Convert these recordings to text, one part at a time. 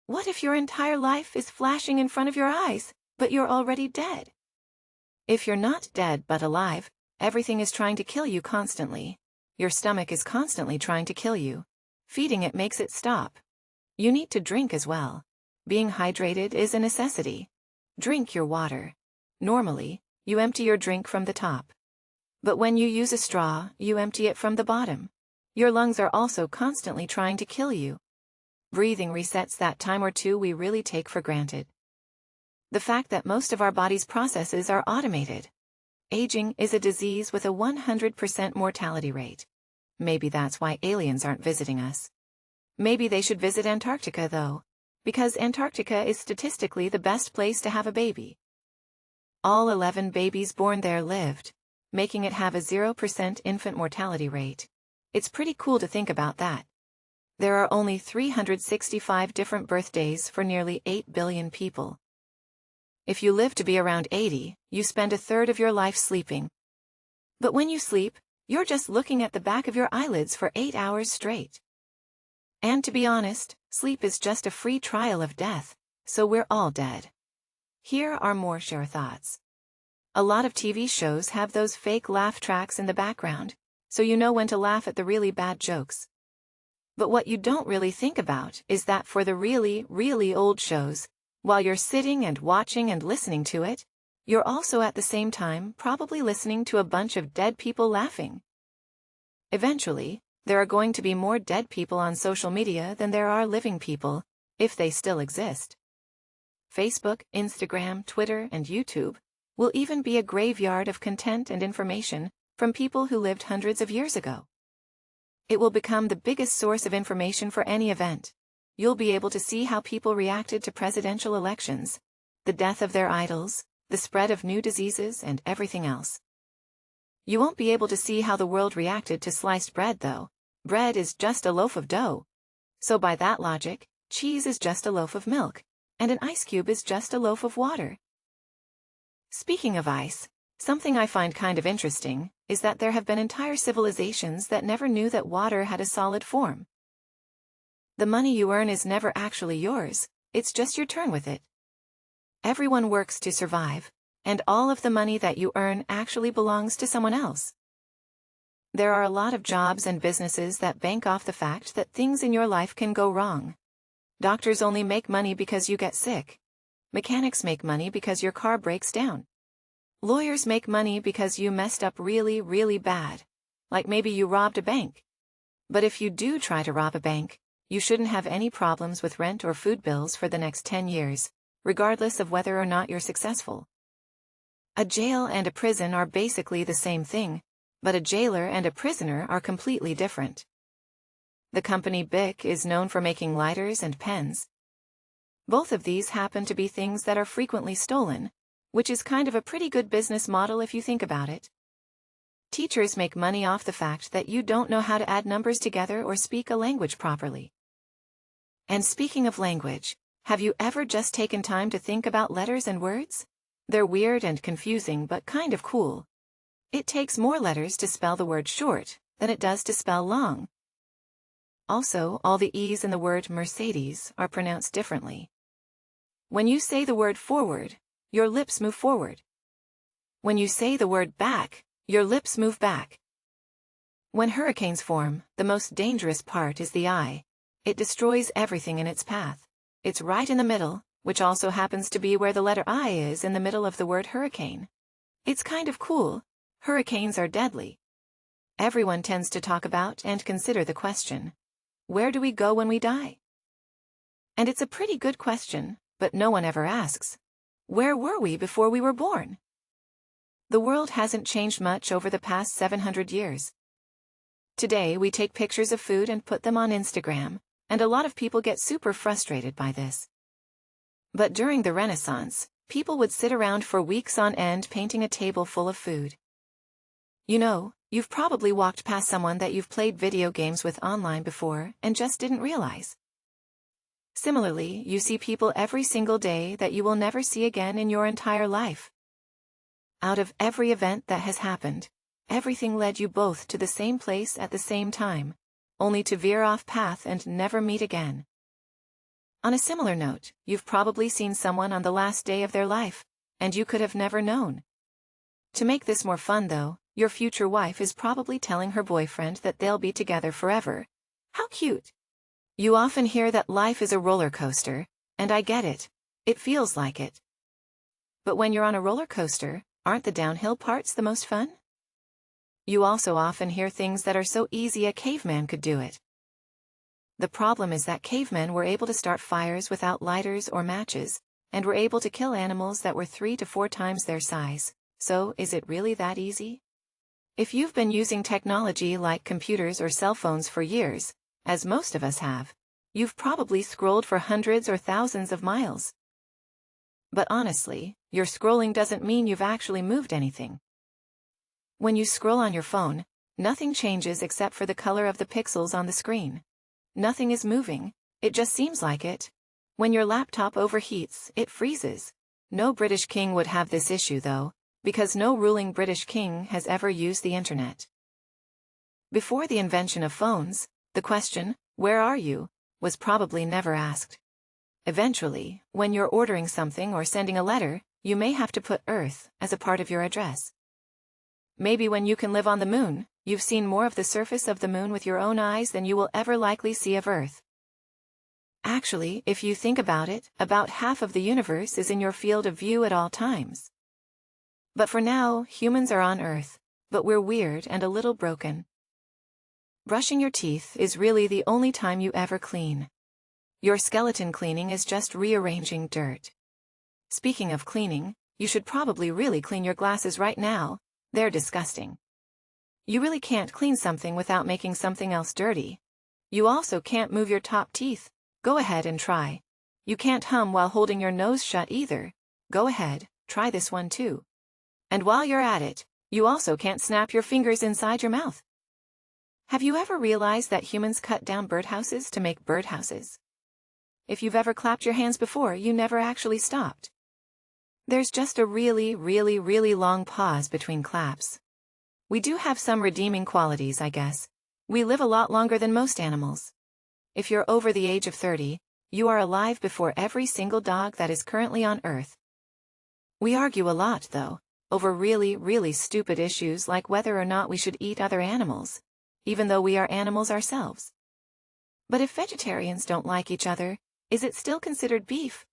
What if your entire life is flashing in front of your eyes, but you're already dead? If you're not dead but alive, everything is trying to kill you constantly. Your stomach is constantly trying to kill you. Feeding it makes it stop. You need to drink as well. Being hydrated is a necessity. Drink your water. Normally, you empty your drink from the top. But when you use a straw, you empty it from the bottom. Your lungs are also constantly trying to kill you. Breathing resets that time or two we really take for granted. The fact that most of our body's processes are automated. Aging is a disease with a 100% mortality rate. Maybe that's why aliens aren't visiting us. Maybe they should visit Antarctica though, because Antarctica is statistically the best place to have a baby. All 11 babies born there lived, making it have a 0% infant mortality rate. It's pretty cool to think about that. There are only 365 different birthdays for nearly 8 billion people. If you live to be around 80, you spend a third of your life sleeping. But when you sleep, you're just looking at the back of your eyelids for 8 hours straight. And to be honest, sleep is just a free trial of death, so we're all dead. Here are more share thoughts. A lot of TV shows have those fake laugh tracks in the background, so you know when to laugh at the really bad jokes. But what you don't really think about is that for the really, really old shows, while you're sitting and watching and listening to it, you're also at the same time probably listening to a bunch of dead people laughing. Eventually, there are going to be more dead people on social media than there are living people, if they still exist. Facebook, Instagram, Twitter, and YouTube will even be a graveyard of content and information from people who lived hundreds of years ago. It will become the biggest source of information for any event. You'll be able to see how people reacted to presidential elections, the death of their idols, the spread of new diseases, and everything else. You won't be able to see how the world reacted to sliced bread though. Bread is just a loaf of dough. So by that logic, cheese is just a loaf of milk, and an ice cube is just a loaf of water. Speaking of ice, something I find kind of interesting is that there have been entire civilizations that never knew that water had a solid form. The money you earn is never actually yours, it's just your turn with it. Everyone works to survive, and all of the money that you earn actually belongs to someone else. There are a lot of jobs and businesses that bank off the fact that things in your life can go wrong. Doctors only make money because you get sick. Mechanics make money because your car breaks down. Lawyers make money because you messed up really, really bad. Like maybe you robbed a bank. But if you do try to rob a bank, you shouldn't have any problems with rent or food bills for the next 10 years, regardless of whether or not you're successful. A jail and a prison are basically the same thing, but a jailer and a prisoner are completely different. The company Bic is known for making lighters and pens. Both of these happen to be things that are frequently stolen, which is kind of a pretty good business model if you think about it. Teachers make money off the fact that you don't know how to add numbers together or speak a language properly. And speaking of language, have you ever just taken time to think about letters and words? They're weird and confusing but kind of cool. It takes more letters to spell the word short than it does to spell long. Also, all the E's in the word Mercedes are pronounced differently. When you say the word forward, your lips move forward. When you say the word back, your lips move back. When hurricanes form, the most dangerous part is the eye. It destroys everything in its path. It's right in the middle, which also happens to be where the letter I is in the middle of the word hurricane. It's kind of cool. Hurricanes are deadly. Everyone tends to talk about and consider the question, where do we go when we die? And it's a pretty good question, but no one ever asks, where were we before we were born? The world hasn't changed much over the past 700 years. Today we take pictures of food and put them on Instagram, and a lot of people get super frustrated by this. But during the Renaissance, people would sit around for weeks on end painting a table full of food. You know, you've probably walked past someone that you've played video games with online before and just didn't realize. Similarly, you see people every single day that you will never see again in your entire life. Out of every event that has happened, everything led you both to the same place at the same time, only to veer off path and never meet again. On a similar note, you've probably seen someone on the last day of their life, and you could have never known. To make this more fun though, your future wife is probably telling her boyfriend that they'll be together forever. How cute! You often hear that life is a roller coaster, and I get it. It feels like it. But when you're on a roller coaster, aren't the downhill parts the most fun? You also often hear things that are so easy a caveman could do it. The problem is that cavemen were able to start fires without lighters or matches, and were able to kill animals that were 3 to 4 times their size. So, is it really that easy? If you've been using technology like computers or cell phones for years, as most of us have, you've probably scrolled for hundreds or thousands of miles. But honestly, your scrolling doesn't mean you've actually moved anything. When you scroll on your phone, nothing changes except for the color of the pixels on the screen. Nothing is moving, it just seems like it. When your laptop overheats, it freezes. No British king would have this issue though, because no ruling British king has ever used the internet. Before the invention of phones, the question, "Where are you?" was probably never asked. Eventually, when you're ordering something or sending a letter, you may have to put Earth as a part of your address. Maybe when you can live on the moon, you've seen more of the surface of the moon with your own eyes than you will ever likely see of Earth. Actually, if you think about it, about half of the universe is in your field of view at all times. But for now, humans are on Earth, but we're weird and a little broken. Brushing your teeth is really the only time you ever clean. Your skeleton cleaning is just rearranging dirt. Speaking of cleaning, you should probably really clean your glasses right now. They're disgusting. You really can't clean something without making something else dirty. You also can't move your top teeth. Go ahead and try. You can't hum while holding your nose shut either. Go ahead, try this one too. And while you're at it, you also can't snap your fingers inside your mouth. Have you ever realized that humans cut down birdhouses to make birdhouses? If you've ever clapped your hands before, you never actually stopped. There's just a really long pause between claps. We do have some redeeming qualities, I guess. We live a lot longer than most animals. If you're over the age of 30, you are alive before every single dog that is currently on Earth. We argue a lot, though, over really stupid issues like whether or not we should eat other animals, even though we are animals ourselves. But if vegetarians don't like each other, is it still considered beef?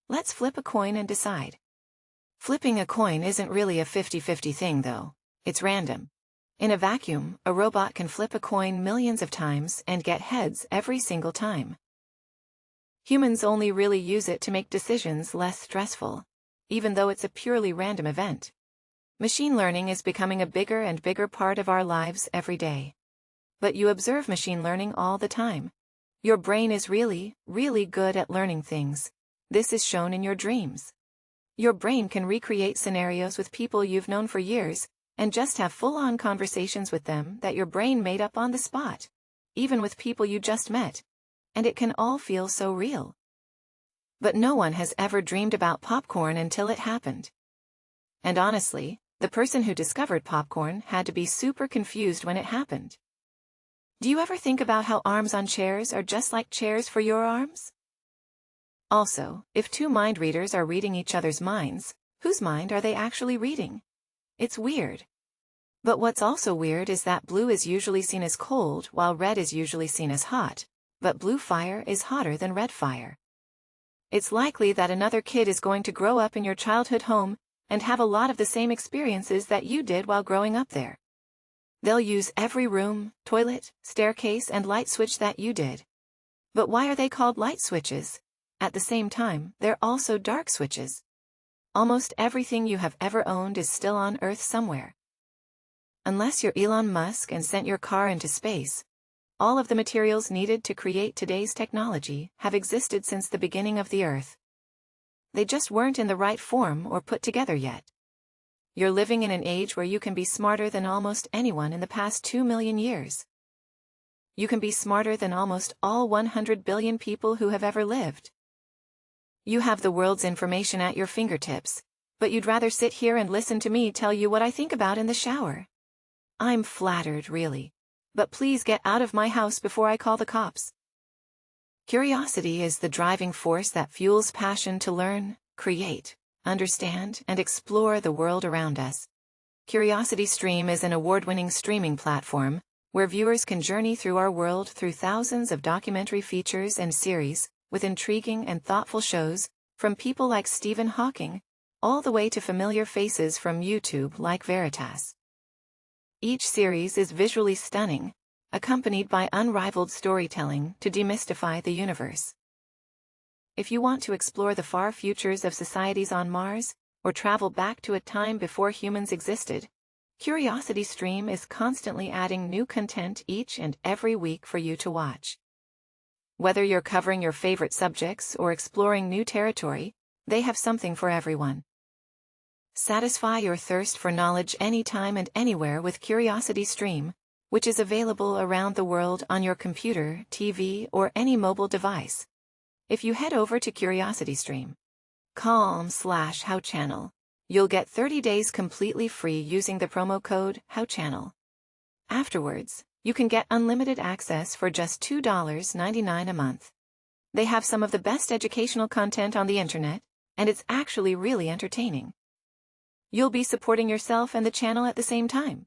Let's flip a coin and decide. Flipping a coin isn't really a 50-50 thing though. It's random. In a vacuum, a robot can flip a coin millions of times and get heads every single time. Humans only really use it to make decisions less stressful, even though it's a purely random event. Machine learning is becoming a bigger and bigger part of our lives every day. But you observe machine learning all the time. Your brain is really good at learning things. This is shown in your dreams. Your brain can recreate scenarios with people you've known for years, and just have full-on conversations with them that your brain made up on the spot, even with people you just met. And it can all feel so real. But no one has ever dreamed about popcorn until it happened. And honestly, the person who discovered popcorn had to be super confused when it happened. Do you ever think about how arms on chairs are just like chairs for your arms? Also, if two mind readers are reading each other's minds, whose mind are they actually reading? It's weird. But what's also weird is that blue is usually seen as cold while red is usually seen as hot, but blue fire is hotter than red fire. It's likely that another kid is going to grow up in your childhood home and have a lot of the same experiences that you did while growing up there. They'll use every room, toilet, staircase, and light switch that you did. But why are they called light switches? At the same time, they're also dark switches. Almost everything you have ever owned is still on Earth somewhere. Unless you're Elon Musk and sent your car into space, all of the materials needed to create today's technology have existed since the beginning of the Earth. They just weren't in the right form or put together yet. You're living in an age where you can be smarter than almost anyone in the past 2 million years. You can be smarter than almost all 100 billion people who have ever lived. You have the world's information at your fingertips, but you'd rather sit here and listen to me tell you what I think about in the shower. I'm flattered, really. But please get out of my house before I call the cops. Curiosity is the driving force that fuels passion to learn, create, understand, and explore the world around us. CuriosityStream is an award-winning streaming platform where viewers can journey through our world through thousands of documentary features and series, with intriguing and thoughtful shows from people like Stephen Hawking, all the way to familiar faces from YouTube like Veritas. Each series is visually stunning, accompanied by unrivaled storytelling to demystify the universe. If you want to explore the far futures of societies on Mars, or travel back to a time before humans existed, CuriosityStream is constantly adding new content each and every week for you to watch. Whether you're covering your favorite subjects or exploring new territory, they have something for everyone. Satisfy your thirst for knowledge anytime and anywhere with CuriosityStream, which is available around the world on your computer, TV, or any mobile device. If you head over to CuriosityStream.com/howchannel, you'll get 30 days completely free using the promo code HOWCHANNEL. Afterwards, you can get unlimited access for just $2.99 a month. They have some of the best educational content on the internet, and it's actually really entertaining. You'll be supporting yourself and the channel at the same time.